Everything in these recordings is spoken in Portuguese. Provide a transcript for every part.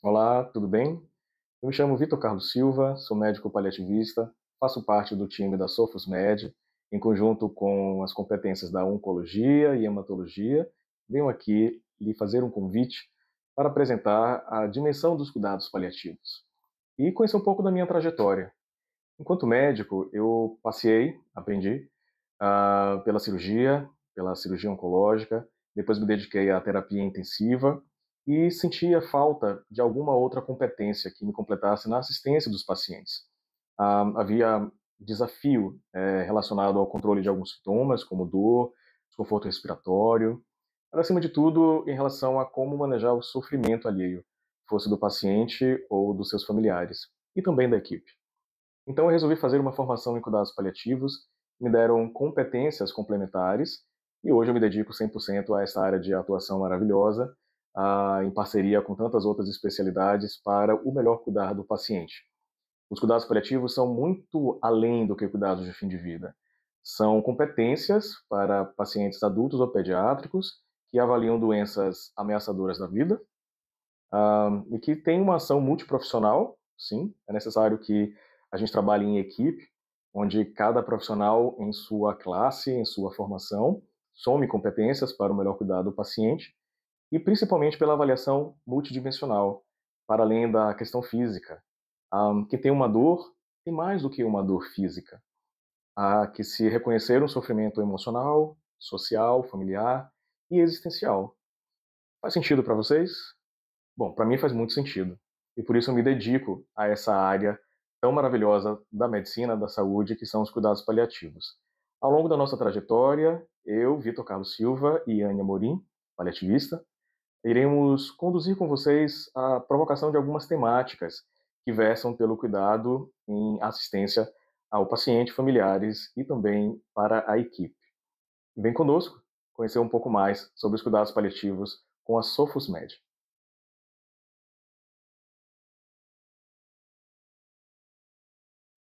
Olá, tudo bem? Eu me chamo Vitor Carlos Silva, sou médico paliativista, faço parte do time da SofosMed, em conjunto com as competências da oncologia e hematologia. Venho aqui lhe fazer um convite para apresentar a dimensão dos cuidados paliativos e conhecer um pouco da minha trajetória. Enquanto médico, eu aprendi pela cirurgia oncológica, depois me dediquei à terapia intensiva e sentia falta de alguma outra competência que me completasse na assistência dos pacientes. Havia desafio relacionado ao controle de alguns sintomas, como dor, desconforto respiratório, mas acima de tudo em relação a como manejar o sofrimento alheio, fosse do paciente ou dos seus familiares, e também da equipe. Então eu resolvi fazer uma formação em cuidados paliativos, me deram competências complementares e hoje eu me dedico 100% a essa área de atuação maravilhosa, em parceria com tantas outras especialidades para o melhor cuidar do paciente. Os cuidados paliativos são muito além do que cuidados de fim de vida. São competências para pacientes adultos ou pediátricos que avaliam doenças ameaçadoras da vida, e que tem uma ação multiprofissional. Sim, é necessário que a gente trabalhe em equipe, onde cada profissional em sua classe, em sua formação, some competências para o melhor cuidado do paciente e principalmente pela avaliação multidimensional, para além da questão física. Que tem uma dor, tem mais do que uma dor física. Há que se reconhecer um sofrimento emocional, social, familiar e existencial. Faz sentido para vocês? Bom, para mim faz muito sentido. E por isso eu me dedico a essa área tão maravilhosa da medicina, da saúde, que são os cuidados paliativos. Ao longo da nossa trajetória, eu, Vitor Carlos Silva e Ania Morim, paliativista, iremos conduzir com vocês a provocação de algumas temáticas que versam pelo cuidado em assistência ao paciente, familiares e também para a equipe. Vem conosco conhecer um pouco mais sobre os cuidados paliativos com a SofosMed.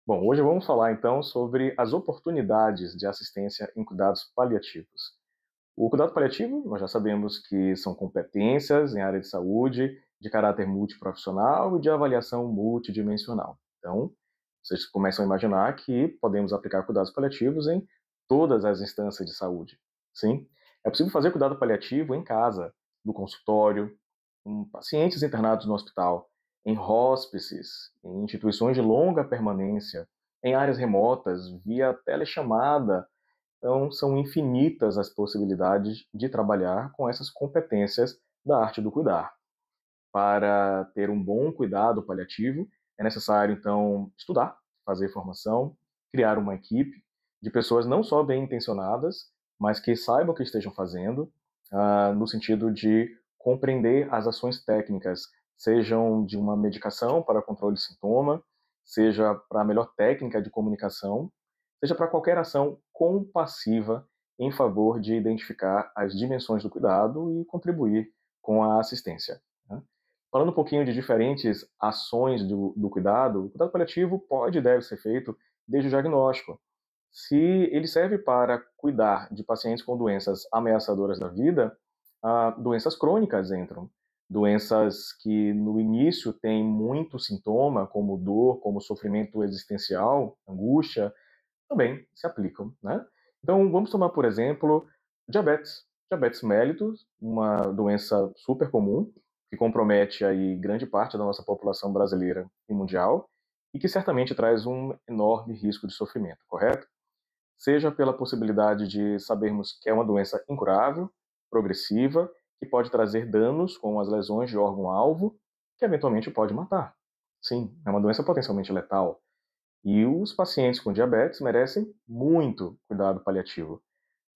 Bom, hoje vamos falar então sobre as oportunidades de assistência em cuidados paliativos. O cuidado paliativo, nós já sabemos que são competências em área de saúde, de caráter multiprofissional e de avaliação multidimensional. Então, vocês começam a imaginar que podemos aplicar cuidados paliativos em todas as instâncias de saúde. Sim, é possível fazer cuidado paliativo em casa, no consultório, com pacientes internados no hospital, em hóspices, em instituições de longa permanência, em áreas remotas, via telechamada. Então, são infinitas as possibilidades de trabalhar com essas competências da arte do cuidar. Para ter um bom cuidado paliativo, é necessário, então, estudar, fazer formação, criar uma equipe de pessoas não só bem intencionadas, mas que saibam o que estejam fazendo, no sentido de compreender as ações técnicas, sejam de uma medicação para controle de sintoma, seja para a melhor técnica de comunicação, seja para qualquer ação compassiva em favor de identificar as dimensões do cuidado e contribuir com a assistência, né? Falando um pouquinho de diferentes ações do cuidado, o cuidado paliativo pode e deve ser feito desde o diagnóstico. Se ele serve para cuidar de pacientes com doenças ameaçadoras da vida, doenças crônicas entram. Doenças que no início têm muito sintoma, como dor, como sofrimento existencial, angústia, também se aplicam, né? Então, vamos tomar, por exemplo, diabetes. Diabetes mellitus, uma doença super comum, que compromete aí grande parte da nossa população brasileira e mundial, e que certamente traz um enorme risco de sofrimento, correto? Seja pela possibilidade de sabermos que é uma doença incurável, progressiva, que pode trazer danos como as lesões de órgão-alvo, que eventualmente pode matar. Sim, é uma doença potencialmente letal. E os pacientes com diabetes merecem muito cuidado paliativo,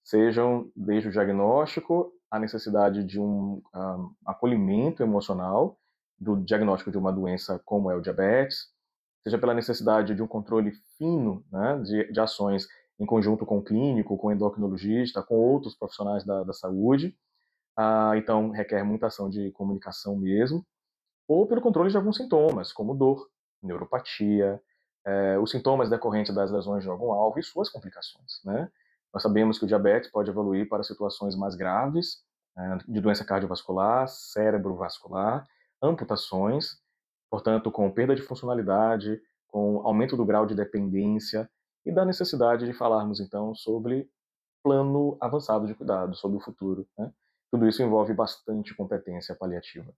sejam desde o diagnóstico, a necessidade de um acolhimento emocional, do diagnóstico de uma doença como é o diabetes, seja pela necessidade de um controle fino, né, de ações em conjunto com o clínico, com o endocrinologista, com outros profissionais da saúde, então requer muita ação de comunicação mesmo, ou pelo controle de alguns sintomas, como dor, neuropatia, os sintomas decorrentes das lesões de órgão-alvo e suas complicações, né? Nós sabemos que o diabetes pode evoluir para situações mais graves, de doença cardiovascular, cerebrovascular, amputações, portanto, com perda de funcionalidade, com aumento do grau de dependência e da necessidade de falarmos, então, sobre plano avançado de cuidado, sobre o futuro, né? Tudo isso envolve bastante competência paliativa.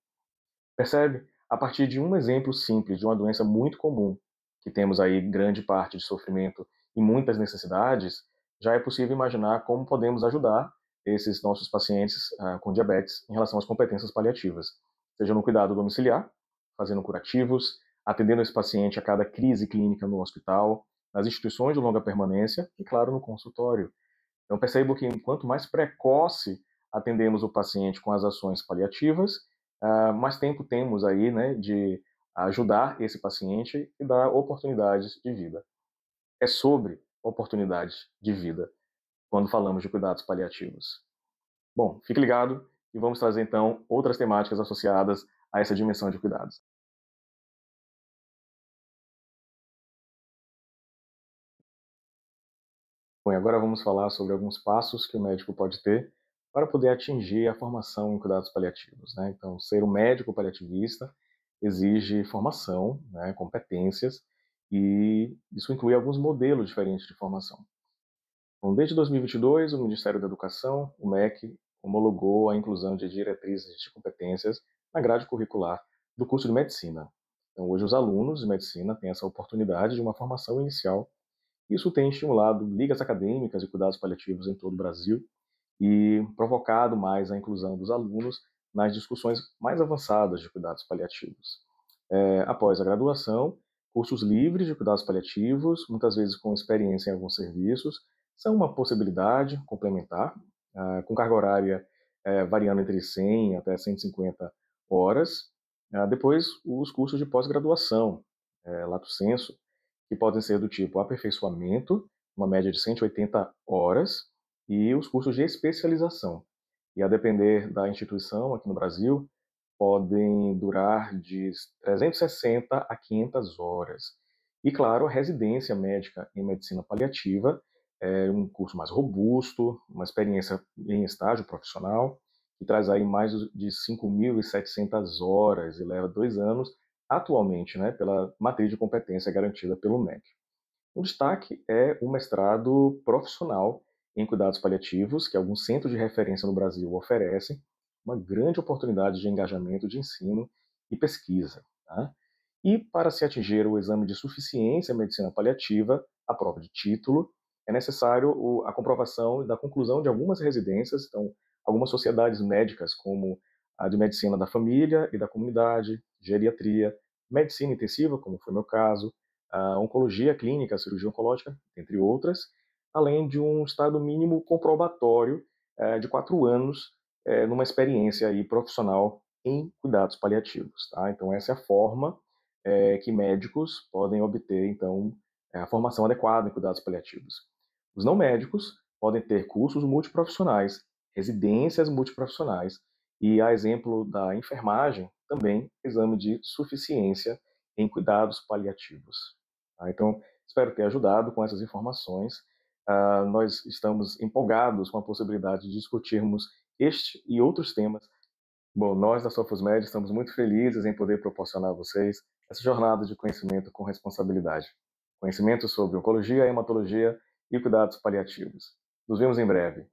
Percebe? A partir de um exemplo simples de uma doença muito comum, que temos aí grande parte de sofrimento e muitas necessidades, já é possível imaginar como podemos ajudar esses nossos pacientes com diabetes em relação às competências paliativas, seja no cuidado domiciliar, fazendo curativos, atendendo esse paciente a cada crise clínica no hospital, nas instituições de longa permanência e, claro, no consultório. Então, percebo que quanto mais precoce atendemos o paciente com as ações paliativas, mais tempo temos aí, né, de ajudar esse paciente e dar oportunidades de vida. É sobre oportunidades de vida quando falamos de cuidados paliativos. Bom, fique ligado e vamos trazer então outras temáticas associadas a essa dimensão de cuidados. Bom, e agora vamos falar sobre alguns passos que o médico pode ter para poder atingir a formação em cuidados paliativos, né? Então, ser um médico paliativista exige formação, né, competências, e isso inclui alguns modelos diferentes de formação. Bom, desde 2022, o Ministério da Educação, o MEC, homologou a inclusão de diretrizes de competências na grade curricular do curso de medicina. Então, hoje, os alunos de medicina têm essa oportunidade de uma formação inicial. Isso tem estimulado ligas acadêmicas de cuidados paliativos em todo o Brasil e provocado mais a inclusão dos alunos nas discussões mais avançadas de cuidados paliativos. Após a graduação, cursos livres de cuidados paliativos, muitas vezes com experiência em alguns serviços, são uma possibilidade complementar, com carga horária variando entre 100 até 150 horas. Depois, os cursos de pós-graduação, lato sensu, que podem ser do tipo aperfeiçoamento, uma média de 180 horas, e os cursos de especialização. E a depender da instituição aqui no Brasil, podem durar de 360 a 500 horas. E, claro, a residência médica em medicina paliativa é um curso mais robusto, uma experiência em estágio profissional, que traz aí mais de 5.700 horas e leva 2 anos atualmente, né, pela matriz de competência garantida pelo MEC. O destaque é o mestrado profissional em cuidados paliativos, que alguns centros de referência no Brasil oferecem, uma grande oportunidade de engajamento de ensino e pesquisa. Tá? E para se atingir o exame de suficiência em medicina paliativa, a prova de título, é necessário a comprovação da conclusão de algumas residências, então, algumas sociedades médicas, como a de medicina da família e da comunidade, geriatria, medicina intensiva, como foi meu caso, a oncologia clínica, a cirurgia oncológica, entre outras, além de um estado mínimo comprobatório de 4 anos numa experiência aí profissional em cuidados paliativos. Tá? Então, essa é a forma que médicos podem obter, então, a formação adequada em cuidados paliativos. Os não médicos podem ter cursos multiprofissionais, residências multiprofissionais e, a exemplo da enfermagem, também exame de suficiência em cuidados paliativos. Tá? Então, espero ter ajudado com essas informações. Nós estamos empolgados com a possibilidade de discutirmos este e outros temas. Bom, nós da Sofosmed estamos muito felizes em poder proporcionar a vocês essa jornada de conhecimento com responsabilidade. Conhecimento sobre oncologia, hematologia e cuidados paliativos. Nos vemos em breve.